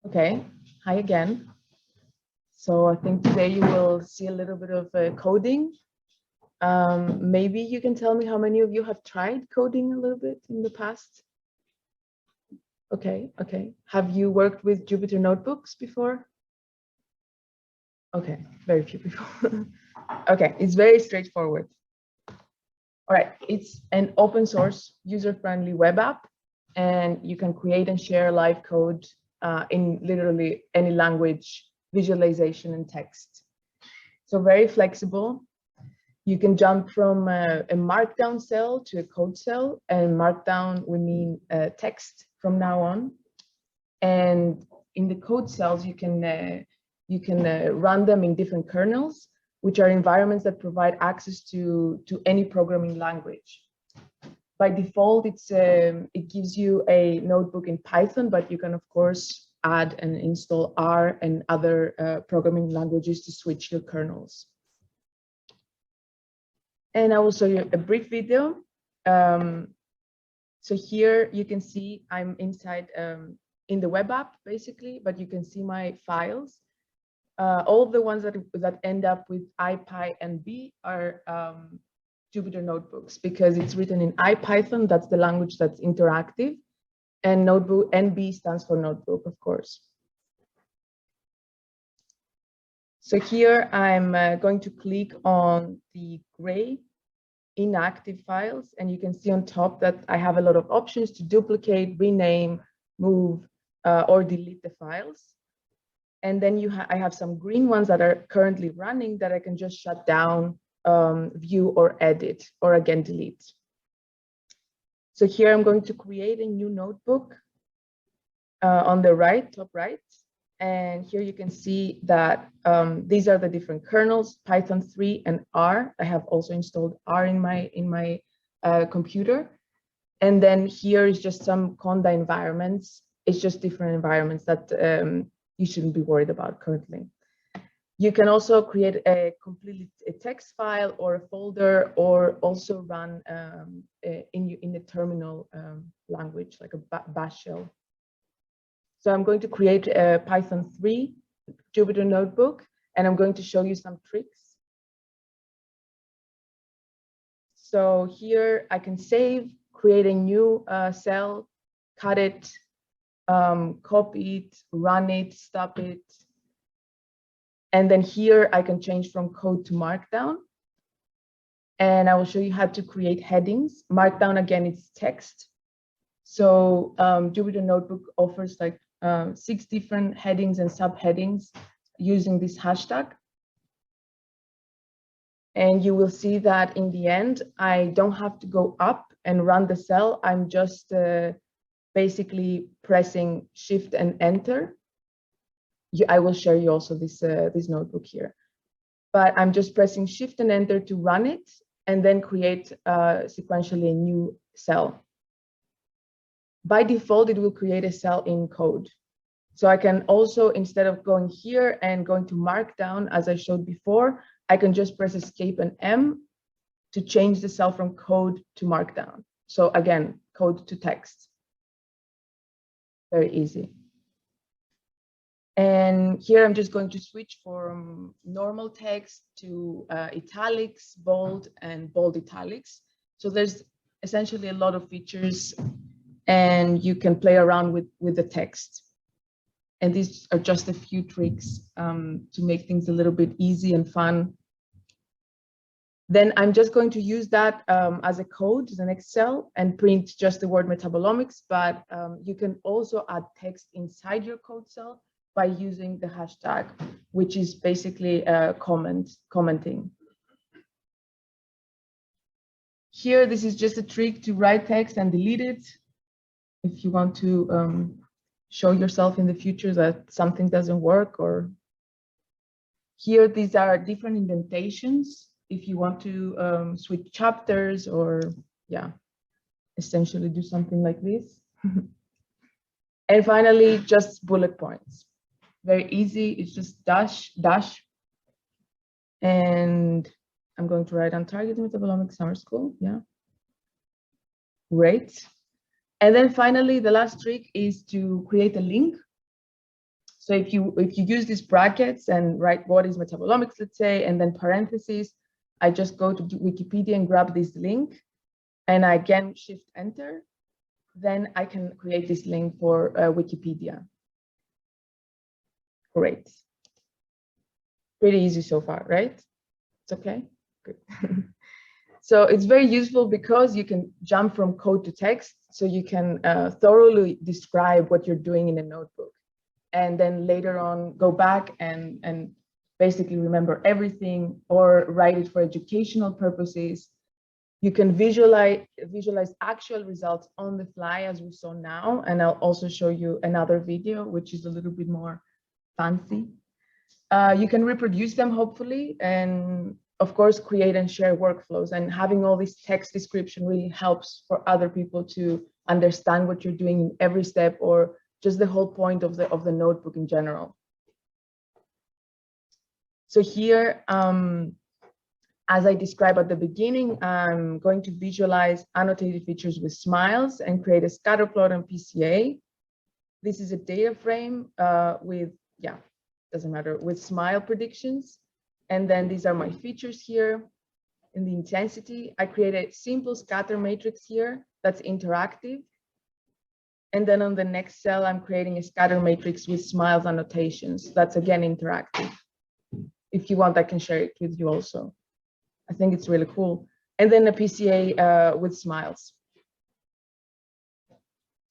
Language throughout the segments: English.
Okay, hi again. So I think today you will see a little bit of coding. Maybe you can tell me how many of you have tried coding a little bit in the past? Okay. Have you worked with Jupyter notebooks before? Okay, very few people. Okay, it's very straightforward. All right, it's an open source, user-friendly web app, and you can create and share live code in literally any language, visualization, and text. So very flexible. You can jump from a markdown cell to a code cell, and markdown we mean text from now on. And in the code cells, you can run them in different kernels, which are environments that provide access to any programming language. By default, it gives you a notebook in Python, but you can of course add and install R and other programming languages to switch your kernels. And I will show you a brief video. So here you can see I'm inside in the web app basically, but you can see my files. All the ones that end up with IPy and B are Jupyter notebooks because it's written in IPython, that's the language that's interactive, and notebook NB stands for notebook, of course. So here I'm going to click on the gray inactive files, and you can see on top that I have a lot of options to duplicate, rename, move, or delete the files. And then I have some green ones that are currently running that I can just shut down, view, or edit, or again delete. So here I'm going to create a new notebook on the right, top right. And here you can see that these are the different kernels, Python 3 and R. I have also installed R in my computer. And then here is just some Conda environments. It's just different environments that you shouldn't be worried about currently. You can also create a text file or a folder, or also run in the terminal language, like a bash shell. So I'm going to create a Python 3 Jupyter notebook, and I'm going to show you some tricks. So here I can save, create a new cell, cut it, copy it, run it, stop it. And then here I can change from code to markdown. And I will show you how to create headings. Markdown, again, it's text. So Jupyter Notebook offers like 6 different headings and subheadings using this hashtag. And you will see that in the end, I don't have to go up and run the cell. I'm just basically pressing Shift and Enter. I will share you also this notebook here. But I'm just pressing Shift and Enter to run it, and then create sequentially a new cell. By default, it will create a cell in code. So I can also, instead of going here and going to Markdown, as I showed before, I can just press Escape and M to change the cell from code to Markdown. So again, code to text. Very easy. And here I'm just going to switch from normal text to italics, bold, and bold italics. So there's essentially a lot of features, and you can play around with the text. And these are just a few tricks to make things a little bit easy and fun. Then I'm just going to use that as a code, as an Excel, and print just the word metabolomics, but you can also add text inside your code cell by using the hashtag, which is basically commenting. Here, this is just a trick to write text and delete it. If you want to show yourself in the future that something doesn't work, or here, these are different indentations. If you want to switch chapters, or yeah, essentially do something like this. And finally, just bullet points. Very easy, it's just dash. And I'm going to write on target metabolomics summer school, yeah. Great. And then finally, the last trick is to create a link. So if you use these brackets and write what is metabolomics, let's say, and then parentheses, I just go to Wikipedia and grab this link, and I again shift enter, then I can create this link for Wikipedia. Great. Pretty easy so far, right? It's okay? Good. So it's very useful because you can jump from code to text, so you can thoroughly describe what you're doing in a notebook. And then later on, go back and basically remember everything or write it for educational purposes. You can visualize actual results on the fly, as we saw now. And I'll also show you another video, which is a little bit more fancy. You can reproduce them, hopefully, and of course, create and share workflows. And having all this text description really helps for other people to understand what you're doing in every step, or just the whole point of the notebook in general. So here, as I described at the beginning, I'm going to visualize annotated features with smiles and create a scatter plot on PCA. This is a data frame with, doesn't matter, with smile predictions. And then these are my features here. In the intensity, I create a simple scatter matrix here that's interactive. And then on the next cell, I'm creating a scatter matrix with smiles annotations. That's again interactive. If you want, I can share it with you also. I think it's really cool. And then a PCA with smiles.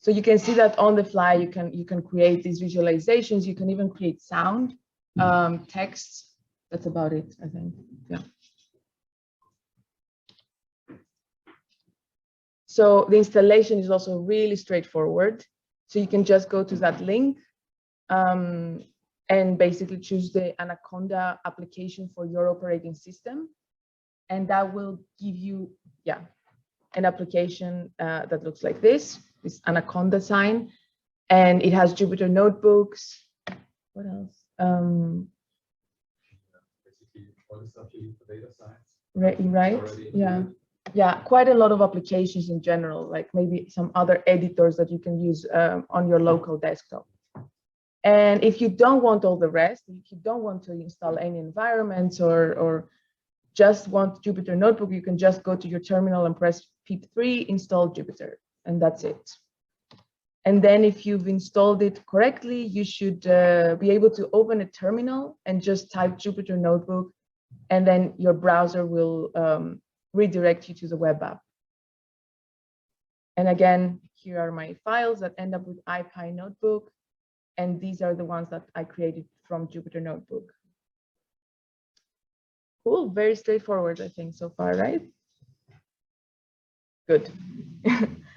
So you can see that on the fly, you can create these visualizations. You can even create sound, text. That's about it, I think. Yeah. So the installation is also really straightforward. So you can just go to that link and basically choose the Anaconda application for your operating system. And that will give you, an application that looks like this Anaconda sign. And it has Jupyter notebooks. What else? Basically, all the stuff you need for data science. Right, yeah. Yeah, quite a lot of applications in general, like maybe some other editors that you can use on your local desktop. And if you don't want all the rest, if you don't want to install any environments or just want Jupyter Notebook, you can just go to your terminal and press pip3, install Jupyter, and that's it. And then if you've installed it correctly, you should be able to open a terminal and just type Jupyter Notebook, and then your browser will redirect you to the web app. And again, here are my files that end up with IPy Notebook, and these are the ones that I created from Jupyter Notebook. Cool, very straightforward, I think, so far, right? Good.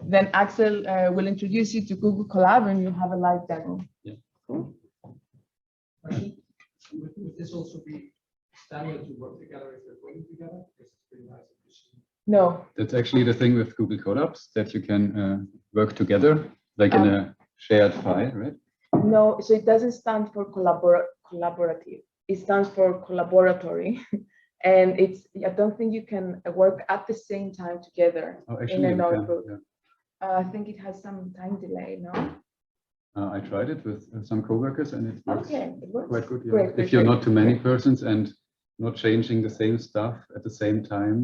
Then Axel will introduce you to Google Colab, and you'll have a live demo. Yeah. Cool. Would this also be standard to work together if they're working together? Because it's pretty nice. No. That's actually the thing with Google Colabs, that you can work together, like in a shared file, right? No, so it doesn't stand for collaborative. It stands for collaboratory. And I don't think you can work at the same time together in a notebook. I think it has some time delay, no? I tried it with some coworkers, and it works, quite good. Yeah. Great, if you're not too many persons and not changing the same stuff at the same time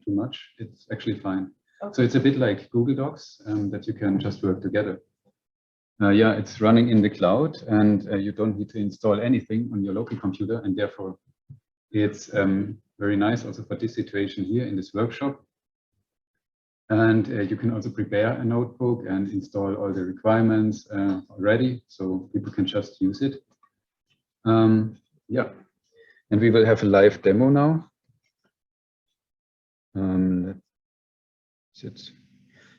too much, it's actually fine. Okay. So it's a bit like Google Docs that you can just work together. Yeah, it's running in the cloud, and you don't need to install anything on your local computer, and therefore it's very nice also for this situation here in this workshop. And you can also prepare a notebook and install all the requirements already, so people can just use it. Yeah, and we will have a live demo now. That's it.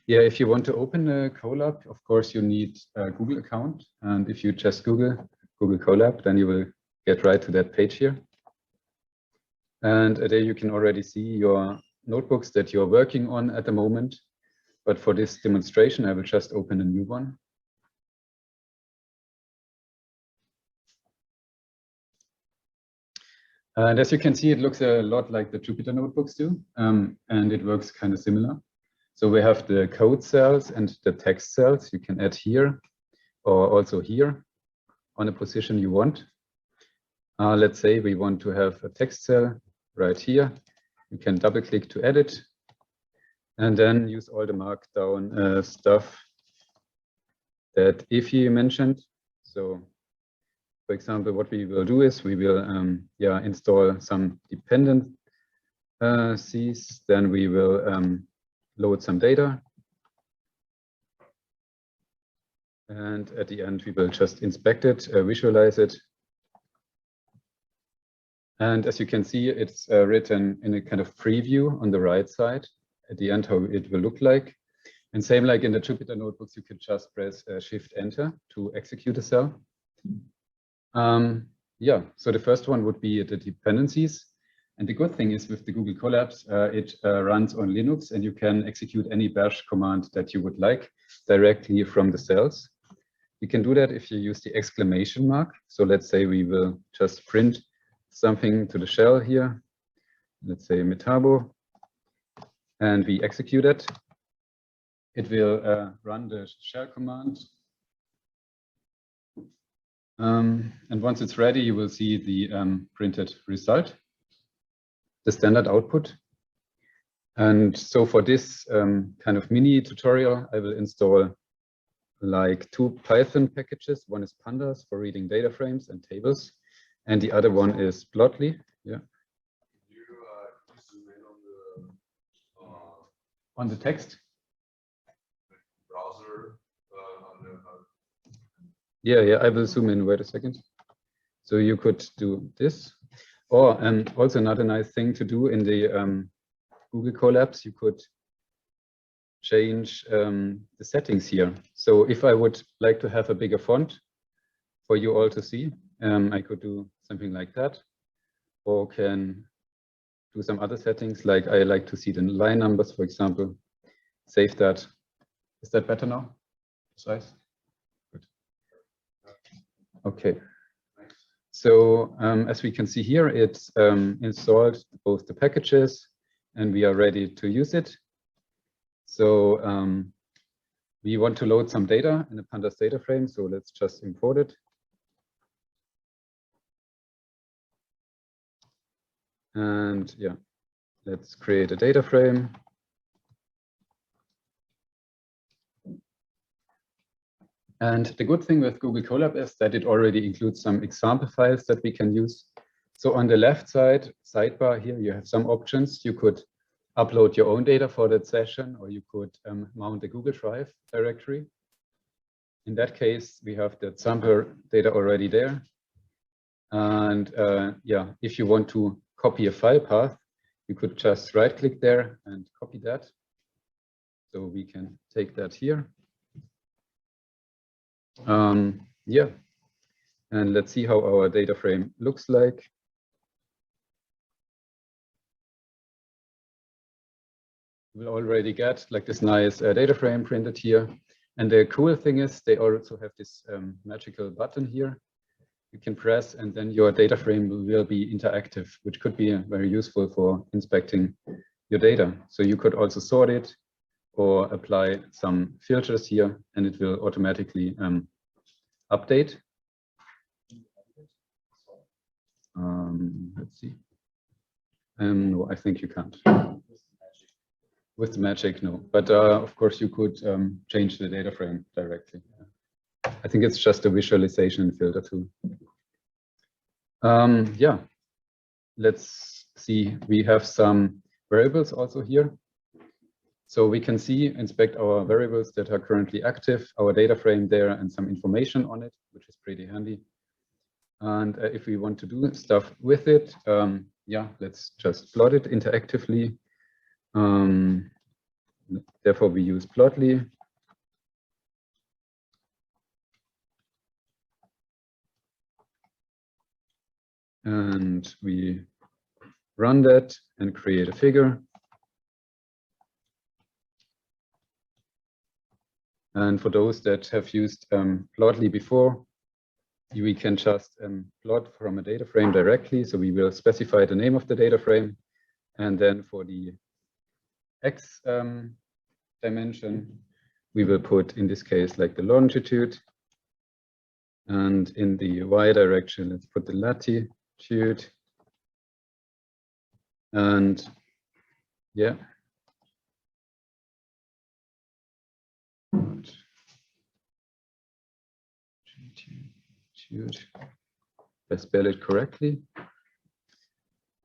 Yeah, if you want to open a Colab, of course you need a Google account. And if you just Google Colab, then you will get right to that page here. And there you can already see your notebooks that you're working on at the moment. But for this demonstration, I will just open a new one. And as you can see, it looks a lot like the Jupyter notebooks do, and it works kind of similar. So we have the code cells and the text cells you can add here or also here on a position you want. Let's say we want to have a text cell right here. You can double click to edit and then use all the markdown stuff that Efi mentioned. So for example, what we will do is we will install some dependencies. Then we will load some data. And at the end, we will just inspect it, visualize it. And as you can see, it's written in a kind of preview on the right side at the end, how it will look like. And same like in the Jupyter notebooks, you could just press Shift Enter to execute a cell. So the first one would be the dependencies. And the good thing is with the Google Colabs, it runs on Linux and you can execute any bash command that you would like directly from the cells. You can do that if you use the exclamation mark. So let's say we will just print something to the shell here. Let's say metabo, and we execute it. It will run the shell command. And once it's ready, you will see the printed result, the standard output. And so for this kind of mini tutorial, I will install like 2 Python packages. One is pandas for reading data frames and tables, and the other one is plotly. Yeah. You zoom in on the text. Browser on the. Yeah, I will zoom in. Wait a second. So you could do this, or also another nice thing to do in the Google Colabs, you could change the settings here. So if I would like to have a bigger font for you all to see, I could do something like that, or can do some other settings, like I like to see the line numbers, for example. Save that. Is that better now? Size? Good. Okay. So as we can see here, it's installed both the packages and we are ready to use it. So we want to load some data in a pandas data frame. So let's just import it. And yeah, let's create a data frame. And the good thing with Google Colab is that it already includes some example files that we can use. So on the left side sidebar here, you have some options. You could upload your own data for that session, or you could mount a Google Drive directory. In that case, we have the sample data already there. And yeah, if you want to copy a file path, you could just right click there and copy that. So we can take that here. Yeah, and let's see how our data frame looks like. We'll already get like this nice data frame printed here. And the cool thing is they also have this magical button here. You can press and then your data frame will be interactive, which could be very useful for inspecting your data. So you could also sort it or apply some filters here and it will automatically update. Let's see. No, I think you can't. With the magic, no. But of course, you could change the data frame directly. I think it's just a visualization filter tool. Yeah, let's see. We have some variables also here. So we can see, inspect our variables that are currently active, our data frame there, and some information on it, which is pretty handy. And if we want to do stuff with it, yeah, let's just plot it interactively. Therefore, we use plotly. And we run that and create a figure. And for those that have used plotly before, we can just plot from a data frame directly. So we will specify the name of the data frame. And then for the X dimension, we will put, in this case, like the longitude. And in the Y direction, let's put the latitude. And yeah. I spell it correctly.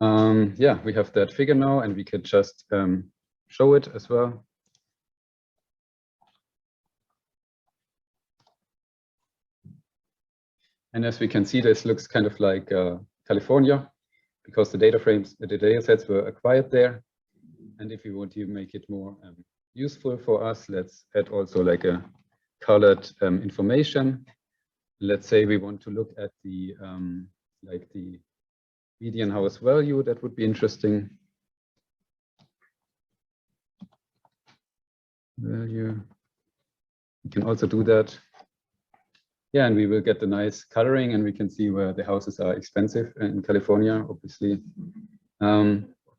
Yeah, we have that figure now, and we can just show it as well. And as we can see, this looks kind of like California, because the data frames, the data sets were acquired there. And if we want to make it more useful for us, let's add also like a colored information. Let's say we want to look at the like the median house value. That would be interesting. Value. We can also do that. Yeah, and we will get the nice coloring, and we can see where the houses are expensive in California, obviously.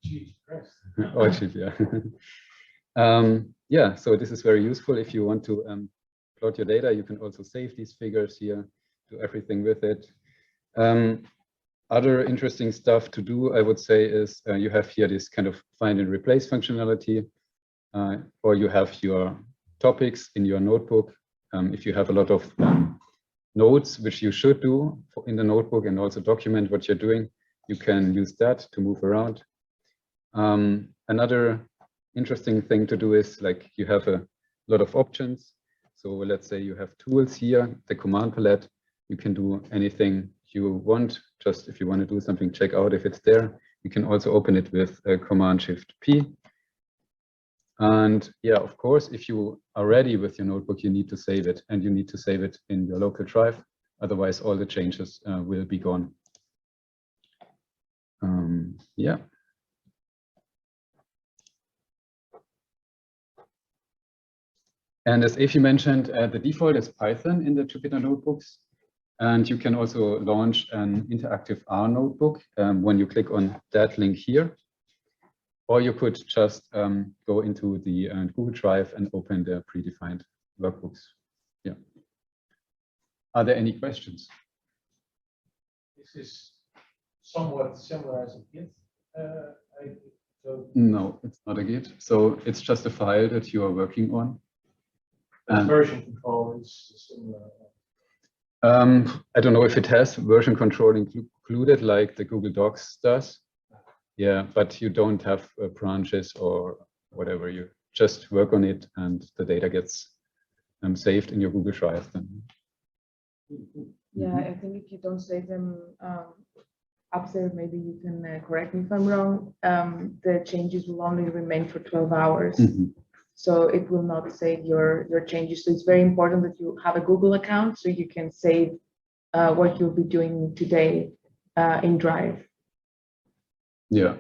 Jesus Christ. Oh, cheap, yeah. Yeah, so this is very useful. If you want to plot your data, you can also save these figures here, do everything with it. Other interesting stuff to do, I would say, is you have here this kind of find and replace functionality, or you have your topics in your notebook. If you have a lot of notes, which you should do in the notebook and also document what you're doing, you can use that to move around. Another interesting thing to do is like you have a lot of options. So let's say you have tools here, the command palette, you can do anything you want. Just if you want to do something, check out if it's there. You can also open it with Command Shift P. And yeah, of course, if you are ready with your notebook, you need to save it, and you need to save it in your local drive. Otherwise, all the changes will be gone. Yeah. And as Efi mentioned, the default is Python in the Jupyter notebooks. And you can also launch an interactive R notebook when you click on that link here. Or you could just go into the Google Drive and open the predefined workbooks. Yeah. Are there any questions? This is somewhat similar as a Git. No, it's not a Git. So it's just a file that you are working on. And version control is similar. I don't know if it has version control included like the Google Docs does. Yeah, but you don't have branches or whatever. You just work on it, and the data gets saved in your Google Drive. Then. Yeah, I think if you don't save them up there, maybe you can correct me if I'm wrong. The changes will only remain for 12 hours. Mm-hmm. So it will not save your changes. So it's very important that you have a Google account so you can save what you'll be doing today in Drive. Yeah.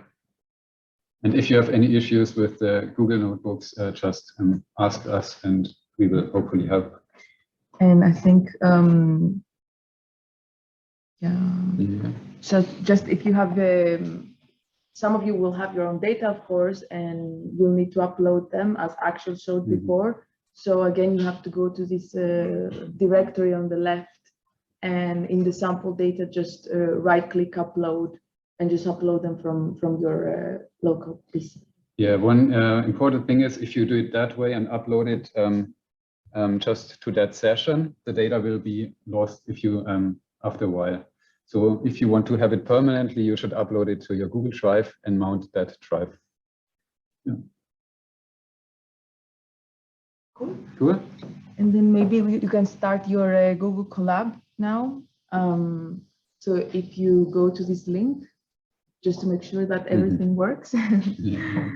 And if you have any issues with the Google Notebooks, just ask us and we will hopefully help. And I think, Yeah. So just if you have, some of you will have your own data, of course, and you'll need to upload them as Axel showed before. So again, you have to go to this directory on the left, and in the sample data, just right-click upload, and just upload them from your local PC. Yeah, one important thing is if you do it that way and upload it just to that session, the data will be lost if you after a while. So if you want to have it permanently, you should upload it to your Google Drive and mount that drive. Yeah. Cool. Cool. And then maybe you can start your Google Colab now. So if you go to this link, just to make sure that everything works. Yeah.